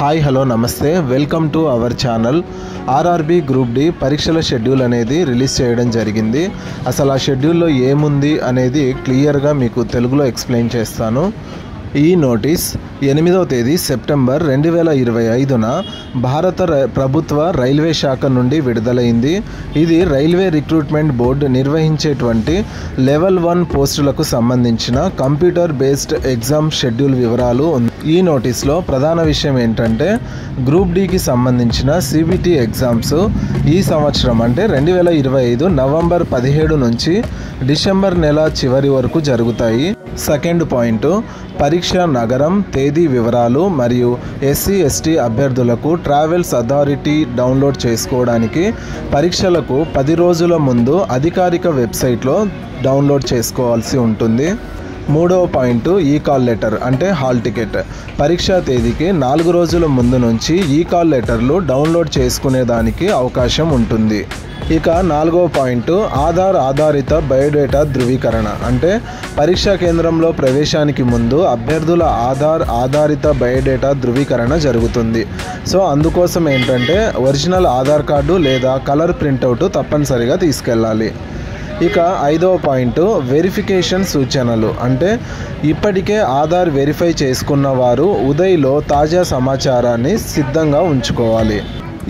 Hi hello నమస్తే welcome to our channel. RRB group D పరీక్షల schedule అనేది release చేయడం జరిగింది. అసలు ఆ షెడ్యూల్లో ఏముంది అనేది క్లియర్గా మీకు తెలుగులో ఎక్స్ప్లెయిన్ చేస్తాను. ఈ నోటీస్ 8వ తేదీ సెప్టెంబర్ 2025న భారత ప్రభుత్వ రైల్వే శాఖ నుండి విడుదలైంది. ఇది రైల్వే రిక్రూట్మెంట్ బోర్డు నిర్వహించేటువంటి లెవెల్ 1 పోస్టులకు సంబంధించిన కంప్యూటర్ బేస్డ్ ఎగ్జామ్ షెడ్యూల్ వివరాలు. ఈ నోటీస్లో ప్రధాన విషయం ఏంటంటే గ్రూప్ డికి సంబంధించిన సిబిటి ఎగ్జామ్స్ ఈ సంవత్సరం అంటే 2025 నవంబర్ 17 నుంచి డిసెంబర్ నెల చివరి వరకు జరుగుతాయి. సెకండ్ పాయింట్, పరీక్ష నగరం, తేదీ వివరాలు మరియు SC/ST అభ్యర్థులకు ట్రావెల్స్ అథారిటీ డౌన్లోడ్ చేసుకోవడానికి పరీక్షలకు 10 రోజుల ముందు అధికారిక వెబ్సైట్లో డౌన్లోడ్ చేసుకోవాల్సి ఉంటుంది. మూడవ పాయింట్, ఈ కాల్ లెటర్ అంటే హాల్ టికెట్. పరీక్షా తేదీకి 4 రోజుల ముందు నుంచి ఈ కాల్ లెటర్లు డౌన్లోడ్ చేసుకునేదానికి అవకాశం ఉంటుంది. ఇక 4వ పాయింట్, ఆధార్ ఆధారిత బయోడేటా ధృవీకరణ. అంటే పరీక్షా కేంద్రంలో ప్రవేశానికి ముందు అభ్యర్థుల ఆధార్ ఆధారిత బయోడేటా ధృవీకరణ జరుగుతుంది. సో అందుకోసం ఏంటంటే ఒరిజినల్ ఆధార్ కార్డు లేదా కలర్ ప్రింటౌట్ తప్పనిసరిగా తీసుకెళ్ళాలి. ఇక 5వ పాయింట్, వెరిఫికేషన్ సూచనలు. అంటే ఇప్పటికే ఆధార్ వెరిఫై చేసుకున్న వారు ఉదయ్లో తాజా సమాచారాన్ని సిద్ధంగా ఉంచుకోవాలి.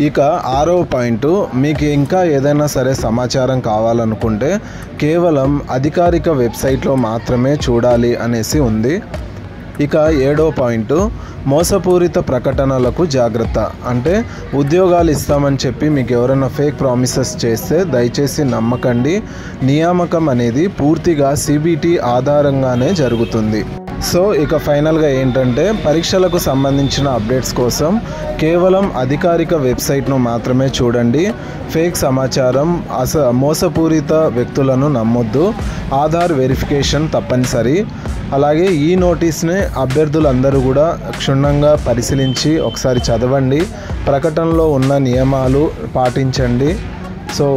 ఇక 6వ పాయింట్, మీకు ఇంకా ఏదైనా సరే సమాచారం కావాలనుకుంటే కేవలం అధికారిక వెబ్సైట్లో మాత్రమే చూడాలి అనేసి ఉంది. ఇక 7వ పాయింట్, మోసపూరిత ప్రకటనలకు జాగ్రత్త. అంటే ఉద్యోగాలు ఇస్తామని చెప్పి మీకు ఎవరైనా ఫేక్ ప్రామిసెస్ చేస్తే దయచేసి నమ్మకండి. నియామకం అనేది పూర్తిగా సిబిటి ఆధారంగానే జరుగుతుంది. సో ఇక ఫైనల్గా ఏంటంటే పరీక్షలకు సంబంధించిన అప్డేట్స్ కోసం కేవలం అధికారిక వెబ్సైట్ను మాత్రమే చూడండి. ఫేక్ సమాచారం, మోసపూరిత వ్యక్తులను నమ్మొద్దు. ఆధార్ వెరిఫికేషన్ తప్పనిసరి. అలాగే ఈ నోటీస్ని అభ్యర్థులందరూ కూడా క్షుణ్ణంగా పరిశీలించి ఒకసారి చదవండి. ప్రకటనలో ఉన్న నియమాలు పాటించండి. సో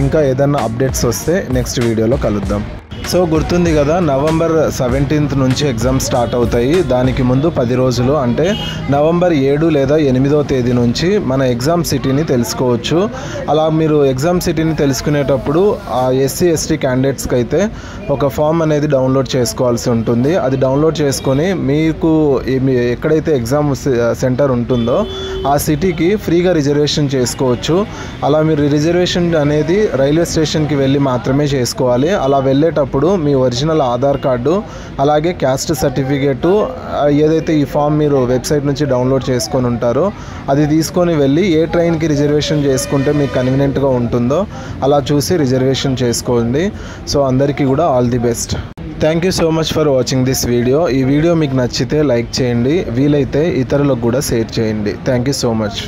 ఇంకా ఏదైనా అప్డేట్స్ వస్తే నెక్స్ట్ వీడియోలో కలుద్దాం. సో గుర్తుంది కదా, నవంబర్ 17 నుంచి ఎగ్జామ్ స్టార్ట్ అవుతాయి. దానికి ముందు 10 రోజులు అంటే నవంబర్ 7 లేదా 8వ తేదీ నుంచి మన ఎగ్జామ్ సిటీని తెలుసుకోవచ్చు. అలా మీరు ఎగ్జామ్ సిటీని తెలుసుకునేటప్పుడు ఆ SC/ST క్యాండిడేట్స్కి అయితే ఒక ఫామ్ అనేది డౌన్లోడ్ చేసుకోవాల్సి ఉంటుంది. అది డౌన్లోడ్ చేసుకొని మీకు ఎక్కడైతే ఎగ్జామ్ సెంటర్ ఉంటుందో ఆ సిటీకి ఫ్రీగా రిజర్వేషన్ చేసుకోవచ్చు. అలా మీరు రిజర్వేషన్ అనేది రైల్వే స్టేషన్కి వెళ్ళి మాత్రమే చేసుకోవాలి. అలా వెళ్ళేటప్పుడు మీ ఒరిజినల్ ఆధార్ కార్డు అలాగే క్యాస్ట్ సర్టిఫికేటు ఏదైతే ఈ ఫామ్ మీరు వెబ్సైట్ నుంచి డౌన్లోడ్ చేసుకొని ఉంటారో అది తీసుకొని వెళ్ళి ఏ ట్రైన్కి రిజర్వేషన్ చేసుకుంటే మీకు కన్వీనియంట్గా ఉంటుందో అలా చూసి రిజర్వేషన్ చేసుకోండి. సో అందరికీ కూడా all the best. Thank you so much for watching this video. ఈ వీడియో మీకు నచ్చితే లైక్ చేయండి, వీలైతే ఇతరులకు కూడా షేర్ చేయండి. Thank you so much.